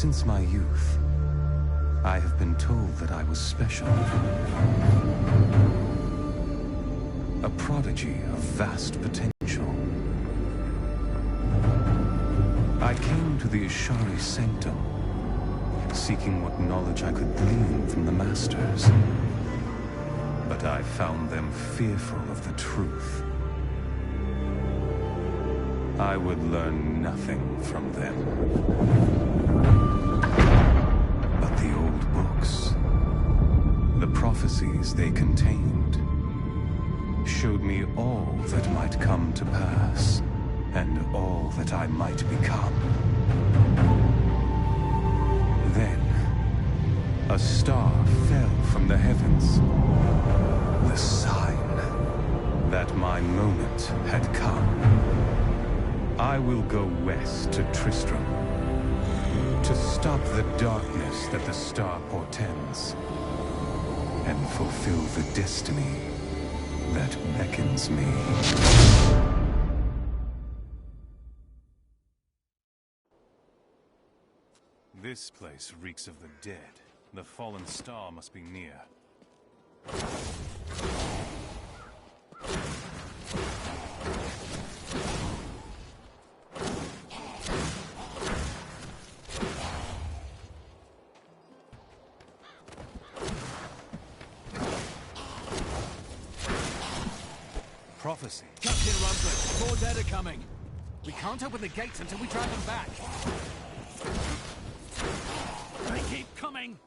Since my youth, I have been told that I was special. A prodigy of vast potential. I came to the Ishari Sanctum, seeking what knowledge I could glean from the Masters. But I found them fearful of the truth. I would learn nothing from them. But the old books, the prophecies they contained, showed me all that might come to pass, and all that I might become. Then, a star fell from the heavens. The sign that my moment had come. I will go west to Tristram, to stop the darkness that the star portends, and fulfill the destiny that beckons me. This place reeks of the dead. The fallen star must be near. Prophecy. Captain Rumpler, more dead are coming. We can't open the gates until we drive them back. They keep coming.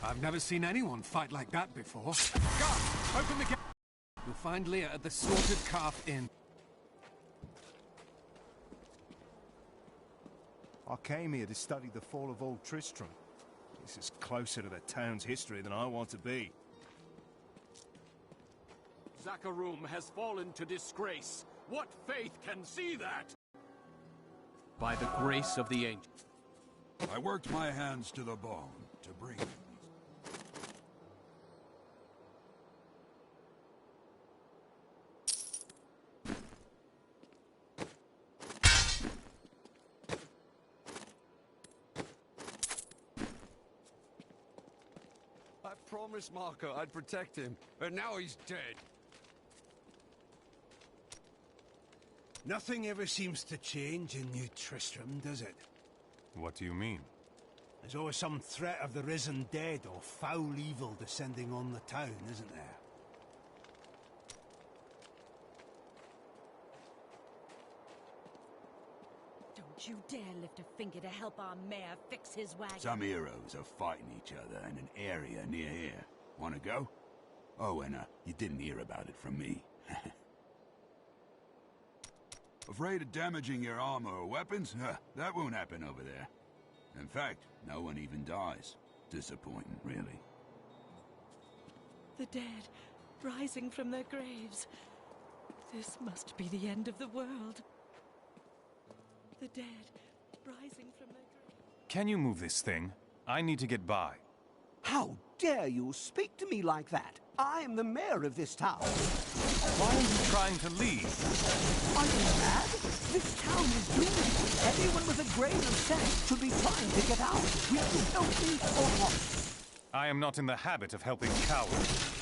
I've never seen anyone fight like that before. Guard, open the gate. You'll find Leah at the Slaughtered Calf Inn. I came here to study the fall of old Tristram. This is closer to the town's history than I want to be. Zakharum has fallen to disgrace. What faith can see that? By the grace of the ancient. I worked my hands to the bone to bring him. I promised Marco I'd protect him, and now he's dead. Nothing ever seems to change in New Tristram, does it? What do you mean? There's always some threat of the risen dead or foul evil descending on the town, isn't there? Don't you dare lift a finger to help our mayor fix his wagon. Some heroes are fighting each other in an area near here. Wanna go? Oh, and you didn't hear about it from me. Afraid of damaging your armor or weapons? That won't happen over there. In fact, no one even dies. Disappointing, really. The dead, rising from their graves. This must be the end of the world. The dead, rising from their graves. Can you move this thing? I need to get by. How dare you speak to me like that? I am the mayor of this town. Why are you trying to leave? Are you mad? This town is doomed. Anyone with a grain of sense should be trying to get out. Will you help me or not? I am not in the habit of helping cowards.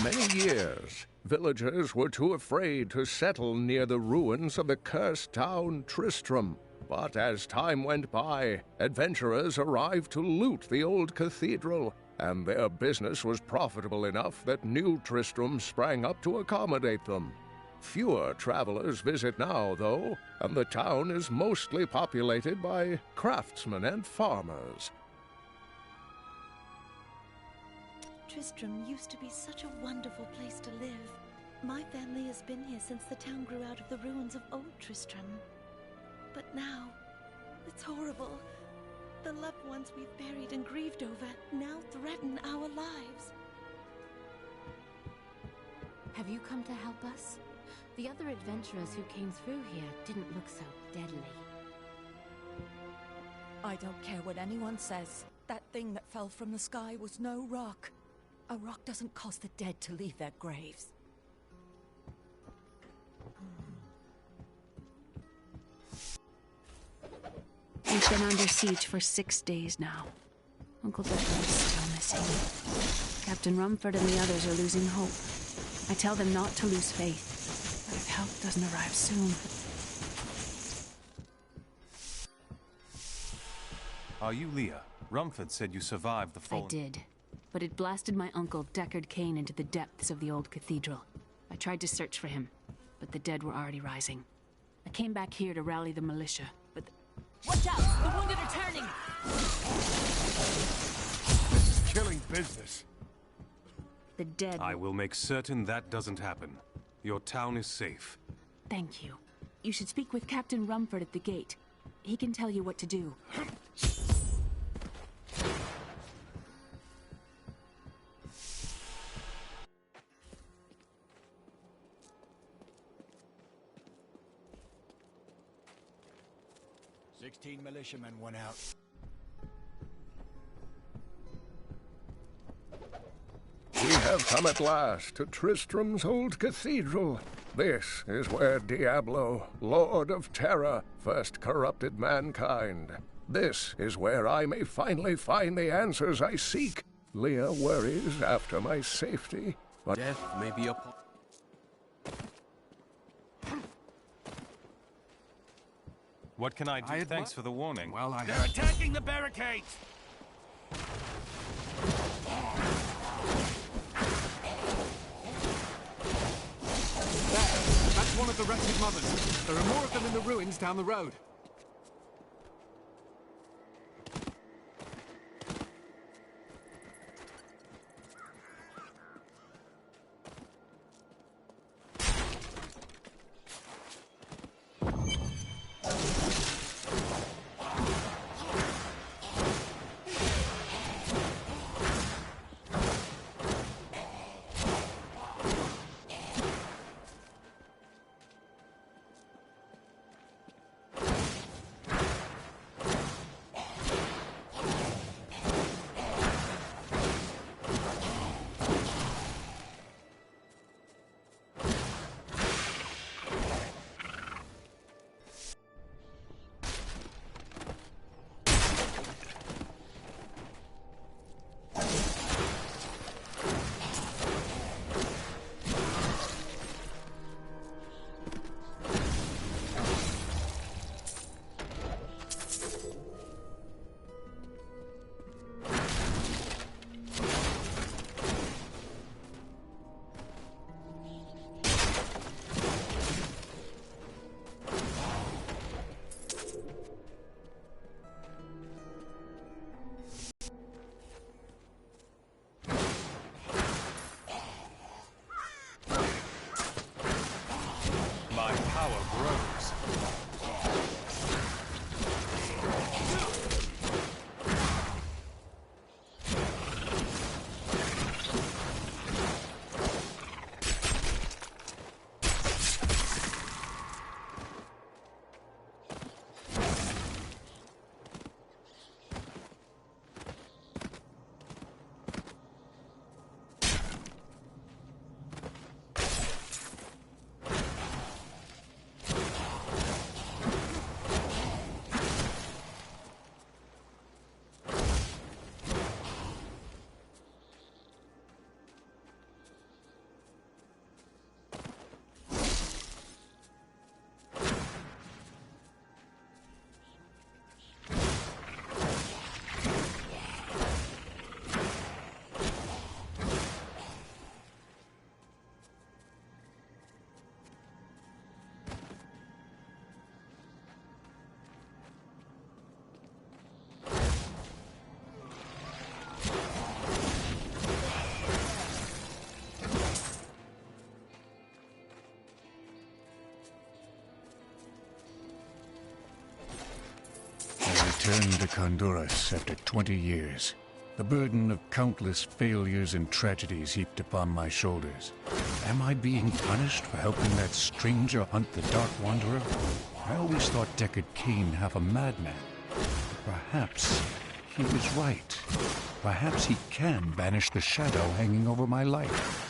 many years, villagers were too afraid to settle near the ruins of the cursed town Tristram. But as time went by, adventurers arrived to loot the old cathedral, and their business was profitable enough that new Tristram sprang up to accommodate them. Fewer travelers visit now, though, and the town is mostly populated by craftsmen and farmers. Tristram used to be such a wonderful place to live. My family has been here since the town grew out of the ruins of old Tristram. But now, it's horrible. The loved ones we've buried and grieved over now threaten our lives. Have you come to help us? The other adventurers who came through here didn't look so deadly. I don't care what anyone says. That thing that fell from the sky was no rock. A rock doesn't cause the dead to leave their graves. We've been under siege for 6 days now. Uncle Douglas is still missing. Captain Rumford and the others are losing hope. I tell them not to lose faith, but if help doesn't arrive soon... Are you Leah? Rumford said you survived the fall. I did. But it blasted my uncle, Deckard Cain, into the depths of the old cathedral. I tried to search for him, but the dead were already rising. I came back here to rally the militia, but... Watch out! The wounded are turning! This is killing business. The dead... I will make certain that doesn't happen. Your town is safe. Thank you. You should speak with Captain Rumford at the gate. He can tell you what to do. 16 militiamen went out. We have come at last to Tristram's old cathedral. This is where Diablo, Lord of Terror, first corrupted mankind. This is where I may finally find the answers I seek. Leah worries after my safety, but... Death may be upon... What can I do? Thanks for the warning. Well, They're attacking the barricades! That's one of the wretched mothers. There are more of them in the ruins down the road. returned to Honduras after 20 years. The burden of countless failures and tragedies heaped upon my shoulders. Am I being punished for helping that stranger hunt the Dark Wanderer? I always thought Deckard Cain half a madman. Perhaps he was right. Perhaps he can banish the shadow hanging over my life.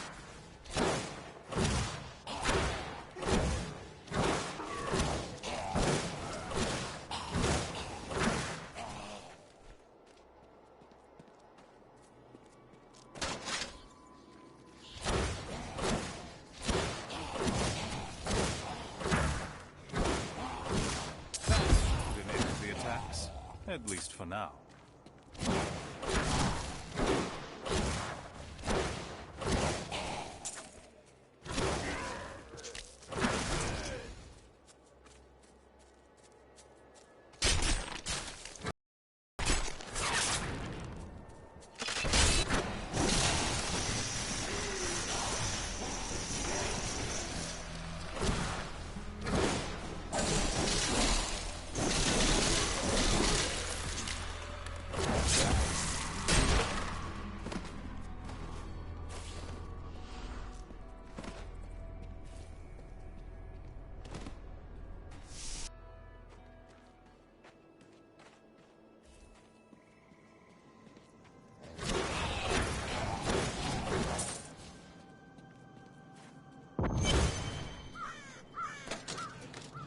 At least for now.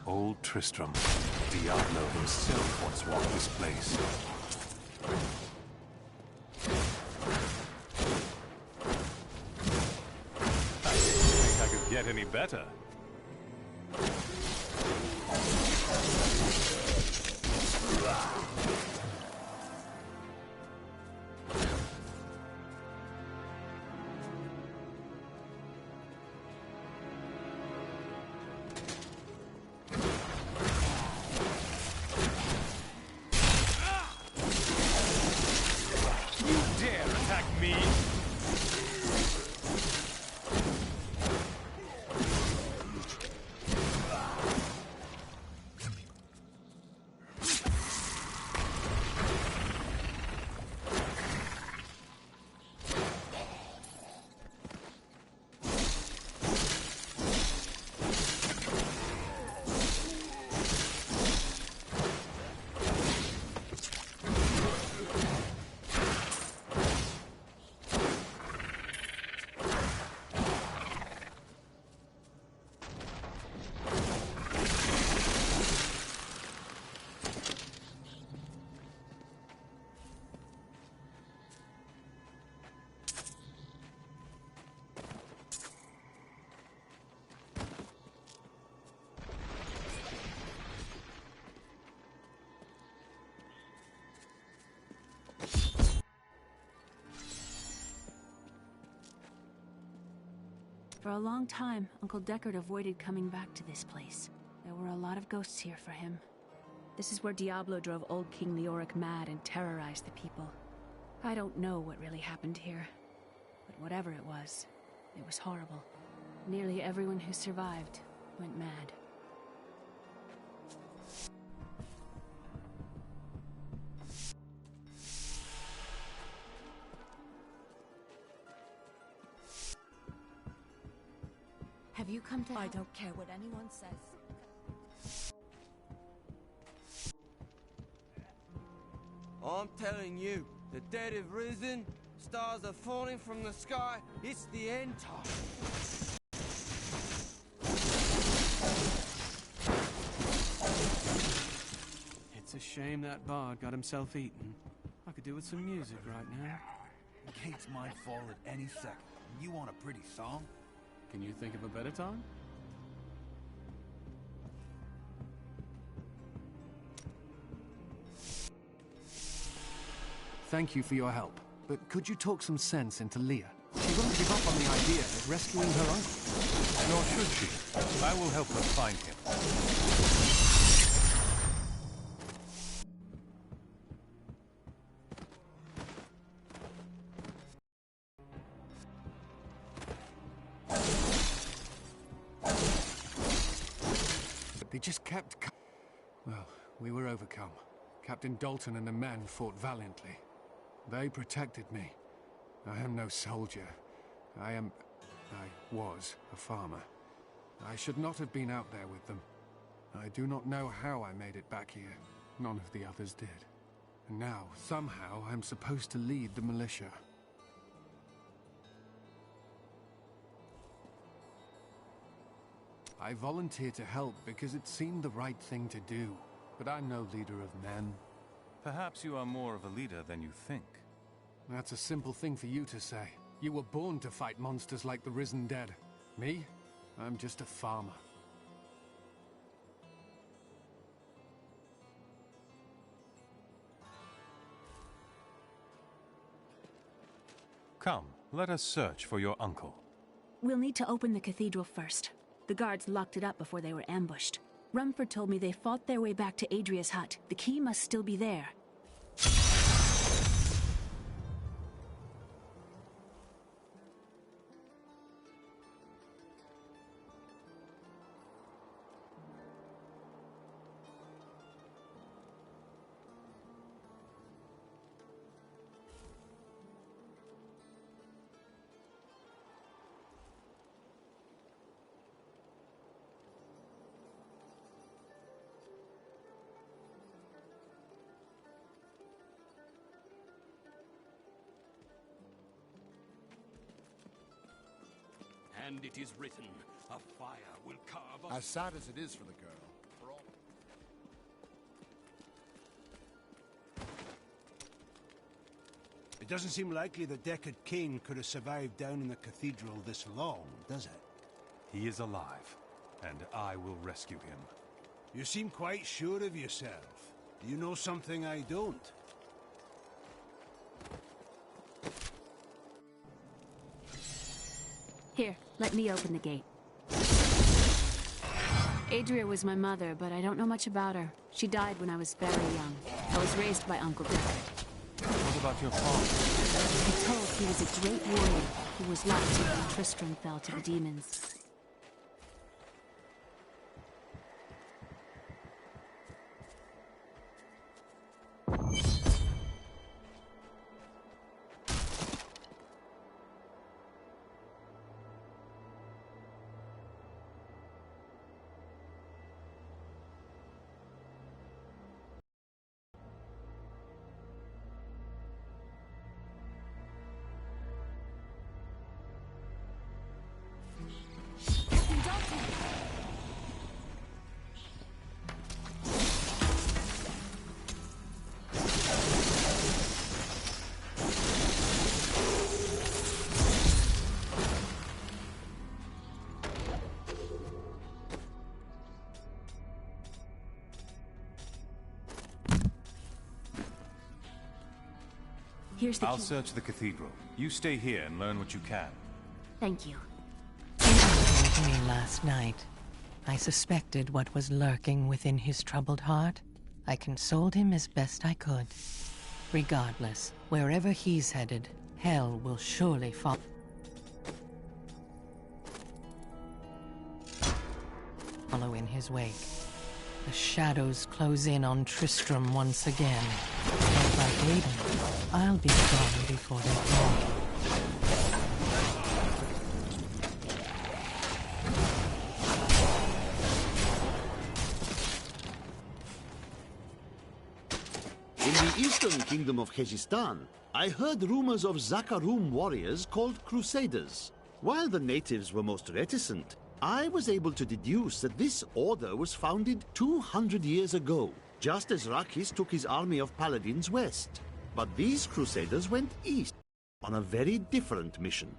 Old Tristram. Diablo himself once walked this place. I didn't think I could get any better. For a long time, Uncle Deckard avoided coming back to this place. There were a lot of ghosts here for him. This is where Diablo drove old King Leoric mad and terrorized the people. I don't know what really happened here, but whatever it was horrible. Nearly everyone who survived went mad. Have you come to... I don't care what anyone says. I'm telling you, the dead have risen, stars are falling from the sky, it's the end time. It's a shame that bard got himself eaten. I could do with some music right now. Gates might fall at any second. You want a pretty song? Can you think of a better time? Thank you for your help, but could you talk some sense into Leah? She won't give up on the idea of rescuing her uncle. Nor should she. I will help her find him. They just kept... Well, we were overcome. Captain Dalton and the men fought valiantly. They protected me. I am no soldier. I was a farmer. I should not have been out there with them. I do not know how I made it back here. None of the others did. And now, somehow, I'm supposed to lead the militia. I volunteered to help because it seemed the right thing to do. But I'm no leader of men. Perhaps you are more of a leader than you think. That's a simple thing for you to say. You were born to fight monsters like the risen dead. Me? I'm just a farmer. Come, let us search for your uncle. We'll need to open the cathedral first. The guards locked it up before they were ambushed. Rumford told me they fought their way back to Adria's hut. The key must still be there. And it is written, a fire will carve us. As sad as it is for the girl, for all... It doesn't seem likely that Deckard Cain could have survived down in the cathedral this long, does it? He is alive, and I will rescue him. You seem quite sure of yourself. Do you know something I don't? Here, let me open the gate. Adria was my mother, but I don't know much about her. She died when I was very young. I was raised by Uncle Deckard. What about your father? I'm told he was a great warrior who was lost when Tristram fell to the demons. I'll search the cathedral. You stay here and learn what you can. Thank you. He came to me last night. I suspected what was lurking within his troubled heart. I consoled him as best I could. Regardless, wherever he's headed, hell will surely follow. Follow in his wake. The shadows close in on Tristram once again. But like Aiden, I'll be gone before they fall. In the eastern kingdom of Khezistan, I heard rumors of Zakarum warriors called Crusaders. While the natives were most reticent, I was able to deduce that this order was founded 200 years ago, just as Rakis took his army of paladins west. But these Crusaders went east on a very different mission.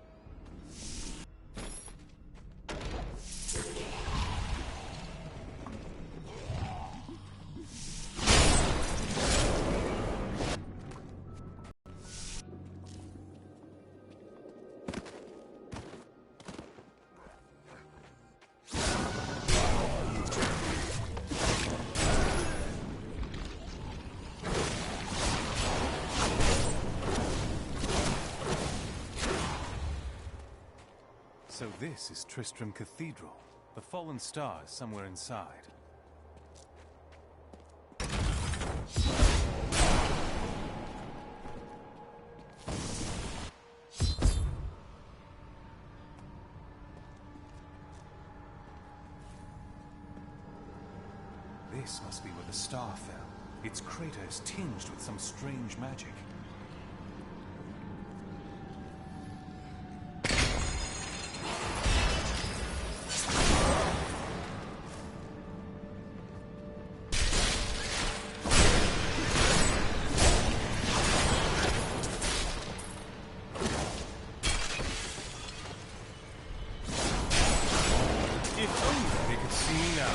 So this is Tristram Cathedral. The fallen star is somewhere inside. This must be where the star fell. Its crater is tinged with some strange magic. If only they could see me now.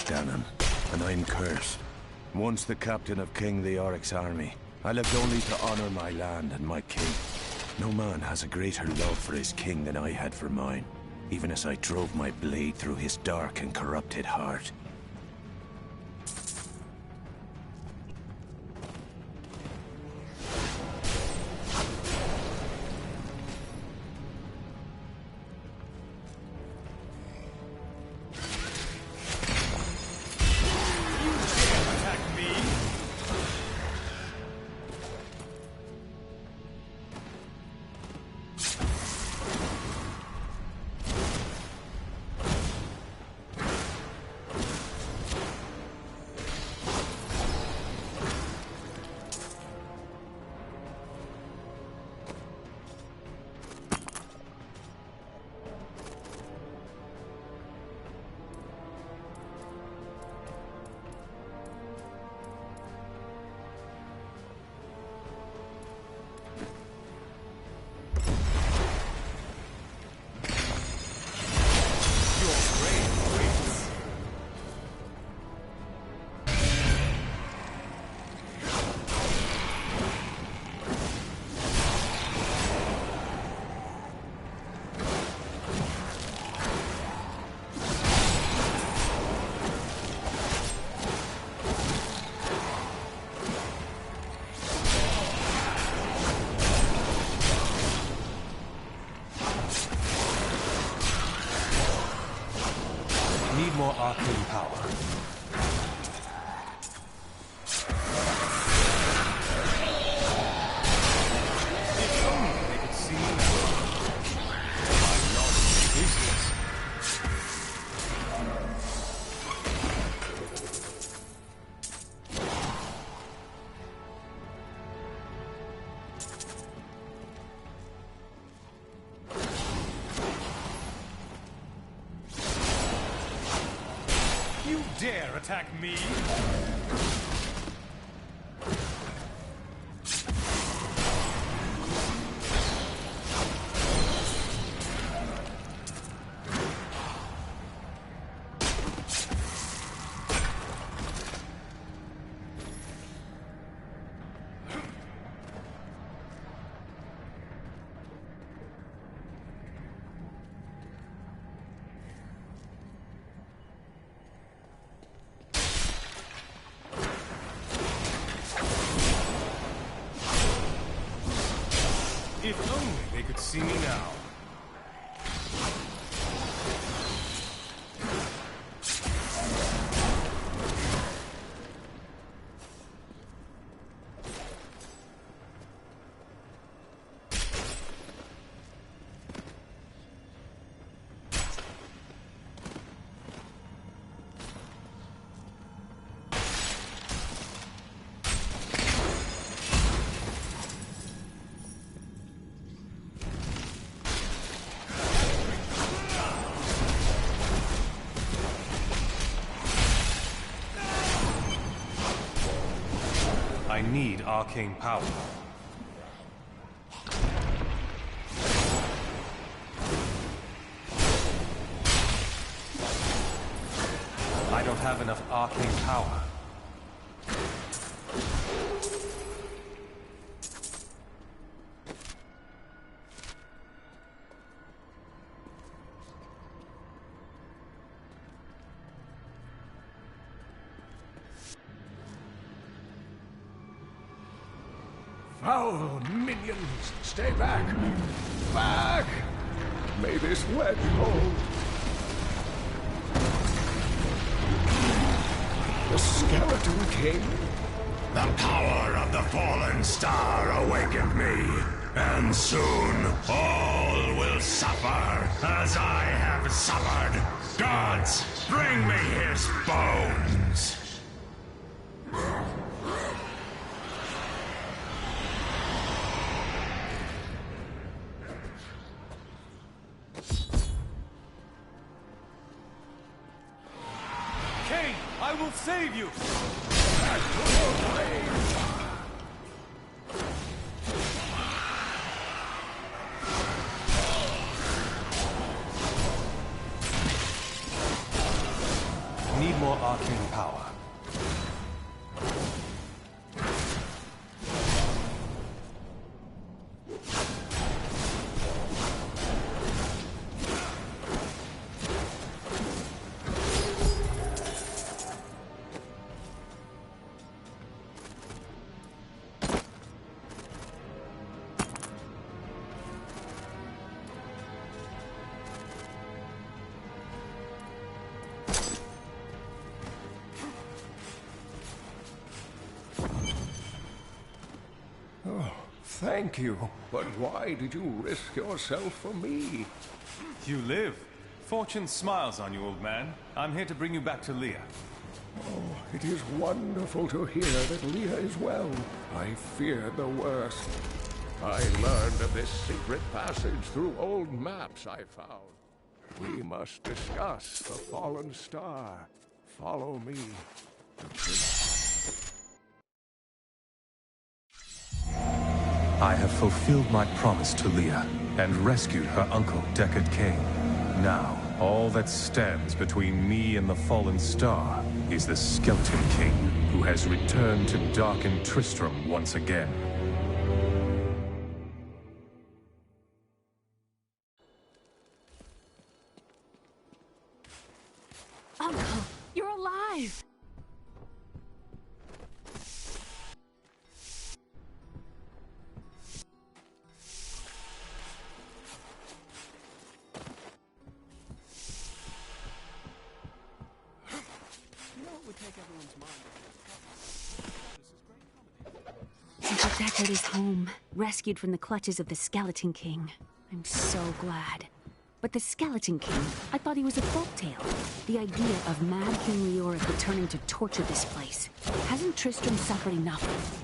Ganon, and I'm cursed. Once the captain of King Leoric's army, I lived only to honor my land and my king. No man has a greater love for his king than I had for mine, even as I drove my blade through his dark and corrupted heart. Need more arcane power. If only they could see me now. My knowledge is this. You dare attack me? If only they could see me now. I need arcane power. I don't have enough arcane power. Foul minions, stay back! Back! may this wedge hold. The Skeleton King? The power of the fallen star awakened me, and soon all will suffer as I have suffered. Gods, bring me his bones! King, I will save you! Need more arcane power. Thank you, but why did you risk yourself for me? You live. Fortune smiles on you, old man. I'm here to bring you back to Leah. Oh, it is wonderful to hear that Leah is well. I feared the worst. I learned of this secret passage through old maps I found. We must discuss the fallen star. Follow me. I have fulfilled my promise to Leah and rescued her uncle, Deckard Cain. Now, all that stands between me and the fallen star is the Skeleton King, who has returned to darken Tristram once again. Uncle, you're alive! Uncle Deckard is home, rescued from the clutches of the Skeleton King. I'm so glad. But the Skeleton King, I thought he was a folktale. The idea of Mad King Leoric returning to torture this place. Hasn't Tristram suffered enough?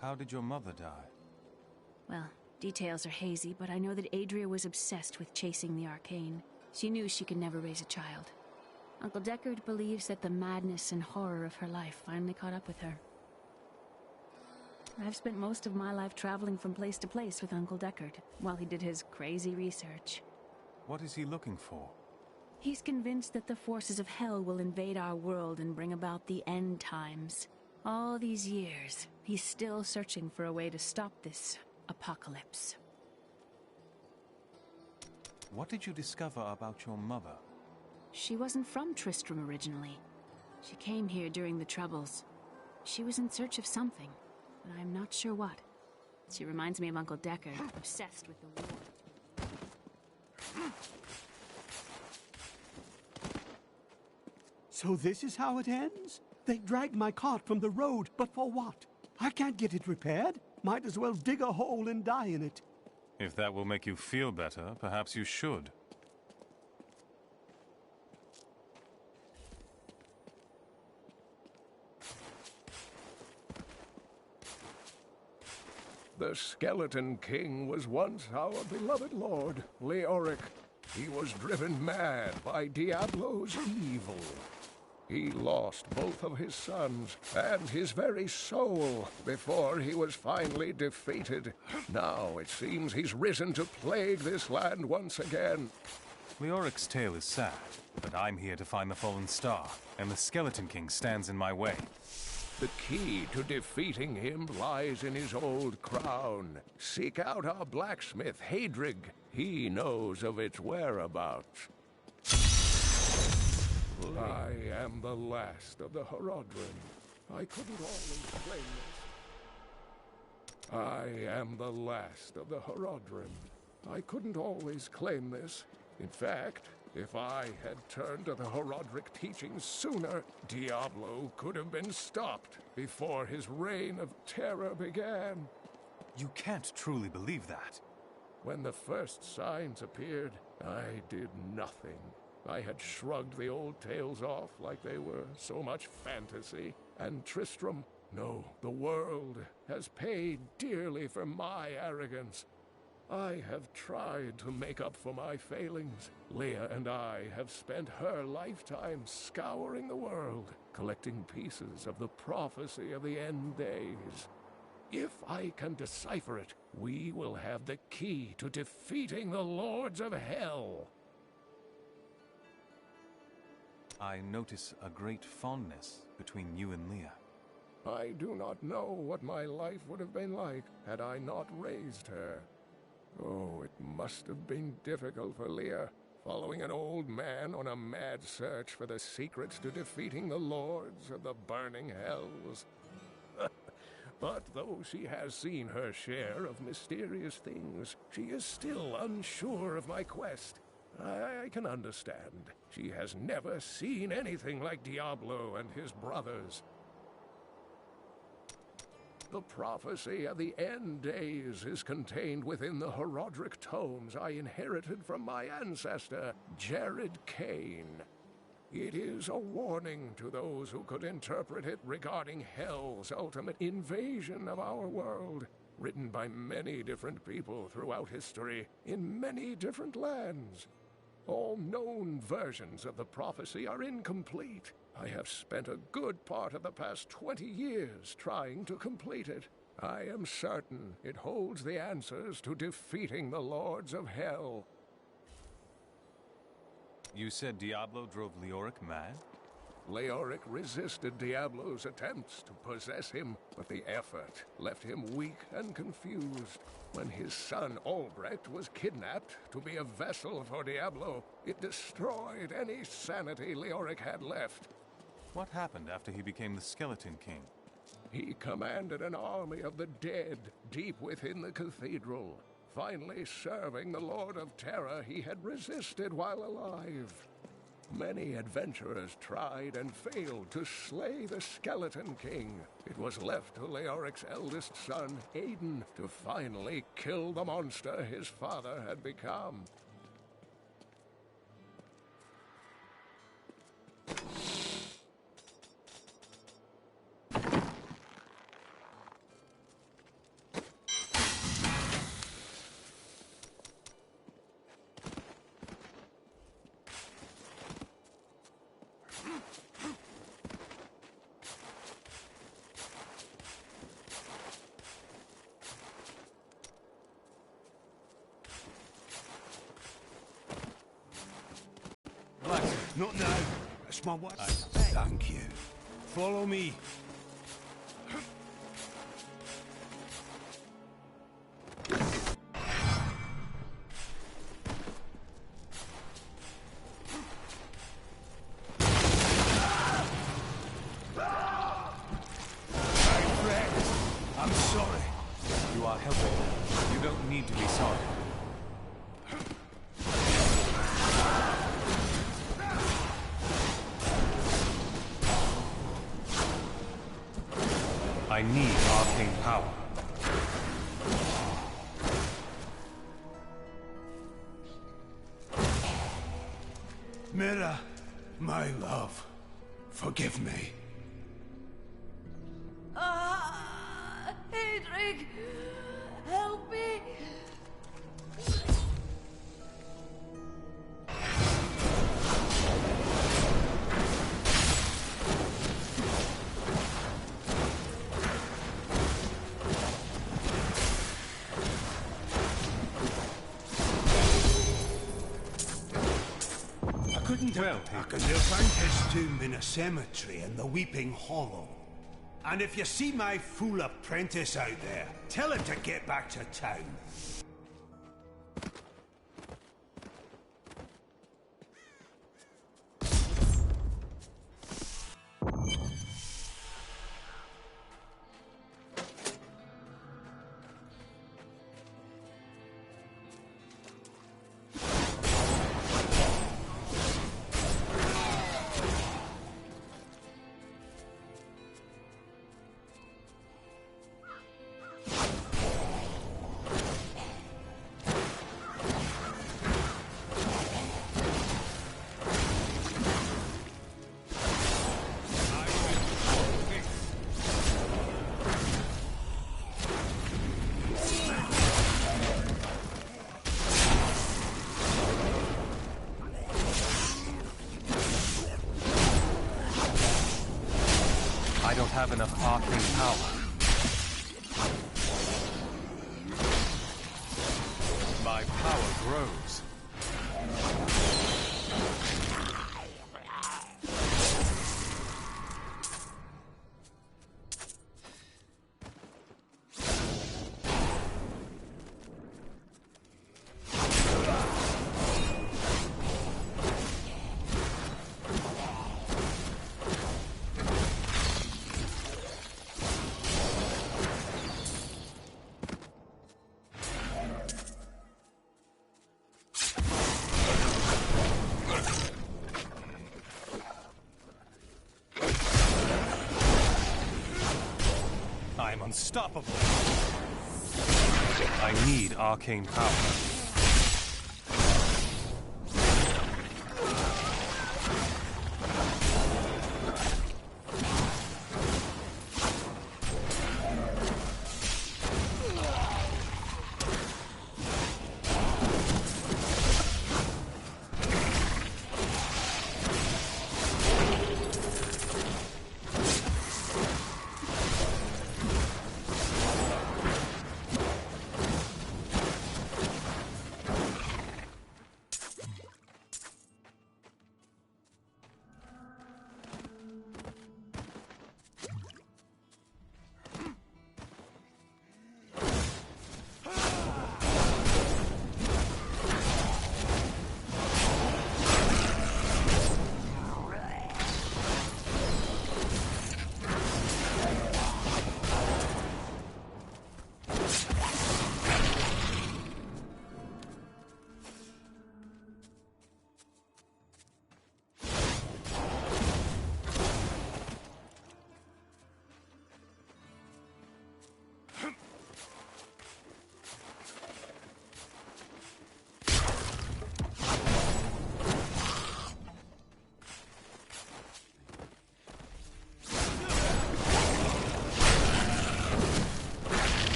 How did your mother die? Well, details are hazy, but I know that Adria was obsessed with chasing the arcane. She knew she could never raise a child. Uncle Deckard believes that the madness and horror of her life finally caught up with her. I've spent most of my life traveling from place to place with Uncle Deckard, while he did his crazy research. What is he looking for? He's convinced that the forces of hell will invade our world and bring about the end times. All these years, he's still searching for a way to stop this apocalypse. What did you discover about your mother? She wasn't from Tristram originally. She came here during the Troubles. She was in search of something, but I'm not sure what. She reminds me of Uncle Deckard, obsessed with the war. So this is how it ends? They dragged my cart from the road, but for what? I can't get it repaired. Might as well dig a hole and die in it. If that will make you feel better, perhaps you should. The Skeleton King was once our beloved lord, Leoric. He was driven mad by Diablo's evil. He lost both of his sons and his very soul before he was finally defeated. Now it seems he's risen to plague this land once again. Leoric's tale is sad, but I'm here to find the fallen star, and the Skeleton King stands in my way. The key to defeating him lies in his old crown. Seek out our blacksmith, Hadrig. He knows of its whereabouts. I am the last of the Horodrim. I couldn't always claim this. I am the last of the Horodrim. I couldn't always claim this. In fact, if I had turned to the Horodric teachings sooner, Diablo could have been stopped before his reign of terror began. You can't truly believe that. When the first signs appeared, I did nothing. I had shrugged the old tales off like they were so much fantasy. And Tristram, no, the world has paid dearly for my arrogance. I have tried to make up for my failings. Leah and I have spent her lifetime scouring the world, collecting pieces of the prophecy of the end days. If I can decipher it, we will have the key to defeating the Lords of Hell. I notice a great fondness between you and Leah. I do not know what my life would have been like had I not raised her. Oh, it must have been difficult for Leah, following an old man on a mad search for the secrets to defeating the Lords of the Burning Hells. But though she has seen her share of mysterious things, she is still unsure of my quest. I can understand. She has never seen anything like Diablo and his brothers. The prophecy of the end days is contained within the Horodric tomes I inherited from my ancestor, Jared Kane. It is a warning to those who could interpret it regarding Hell's ultimate invasion of our world, written by many different people throughout history, in many different lands. All known versions of the prophecy are incomplete. I have spent a good part of the past 20 years trying to complete it. I am certain it holds the answers to defeating the Lords of Hell. You said Diablo drove Leoric mad? Leoric resisted Diablo's attempts to possess him, but the effort left him weak and confused. When his son Albrecht was kidnapped to be a vessel for Diablo, it destroyed any sanity Leoric had left. What happened after he became the Skeleton King? He commanded an army of the dead deep within the cathedral, finally serving the Lord of Terror he had resisted while alive. Many adventurers tried and failed to slay the Skeleton King. It was left to Leoric's eldest son, Aiden, to finally kill the monster his father had become. Not now. That's my watch. Thank you. Follow me. I'm sorry. You are helping. You don't need to be sorry. I need arcane power. Mira, my love, forgive me. Hadrig, help me. Well, I could have found his tomb in a cemetery in the Weeping Hollow. And if you see my fool apprentice out there, tell him to get back to town. I don't have enough arcane power. My power grows. I'm unstoppable. I need arcane power.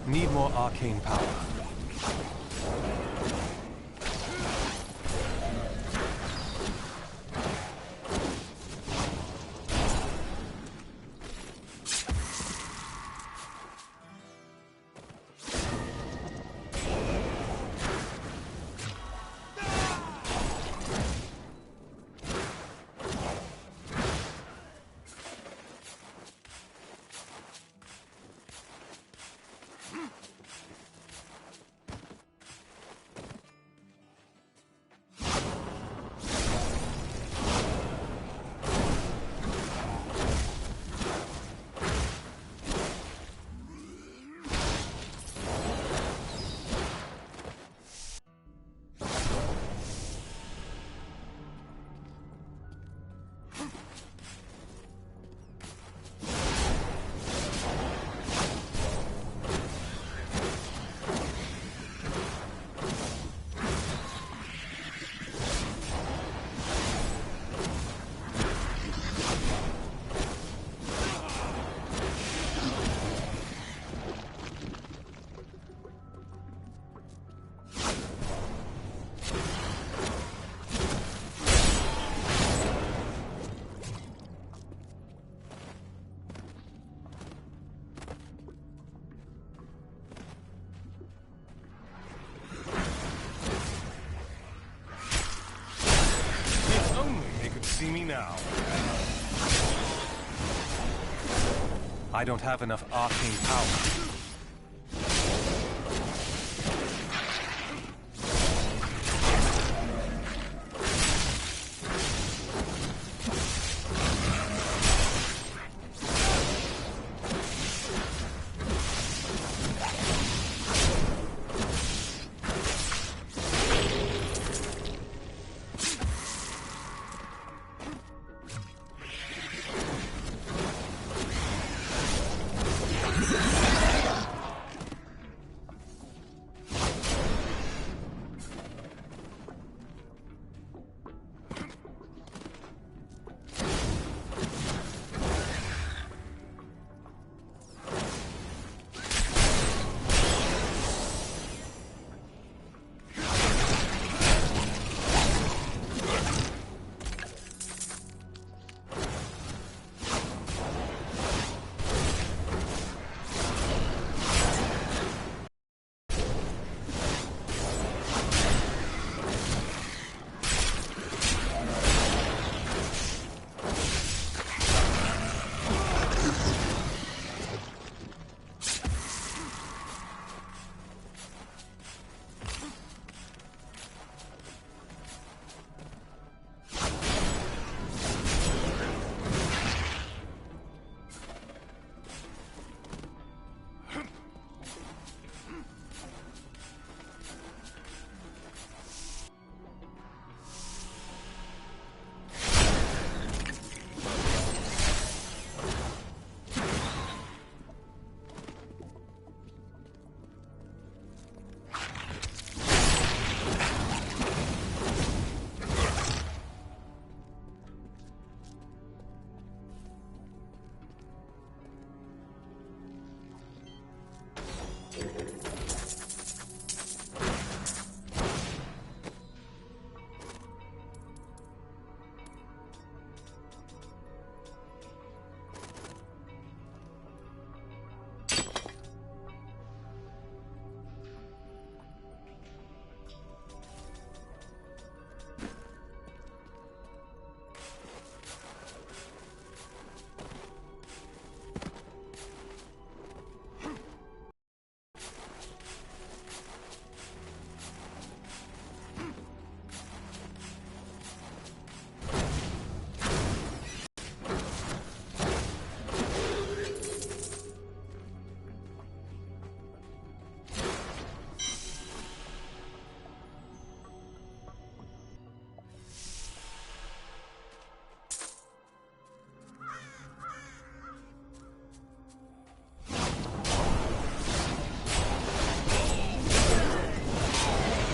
Need more arcane power. I don't have enough arcane power.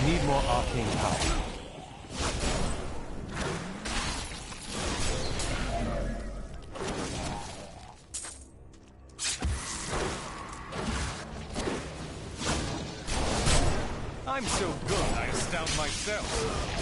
Need more arcane power. I'm so good, I astound myself.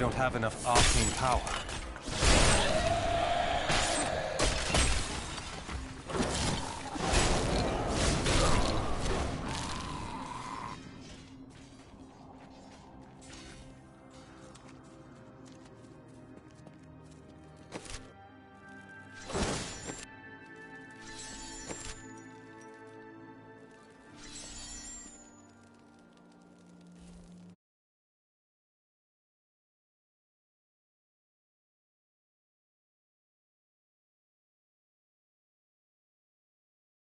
don't have enough arcane power.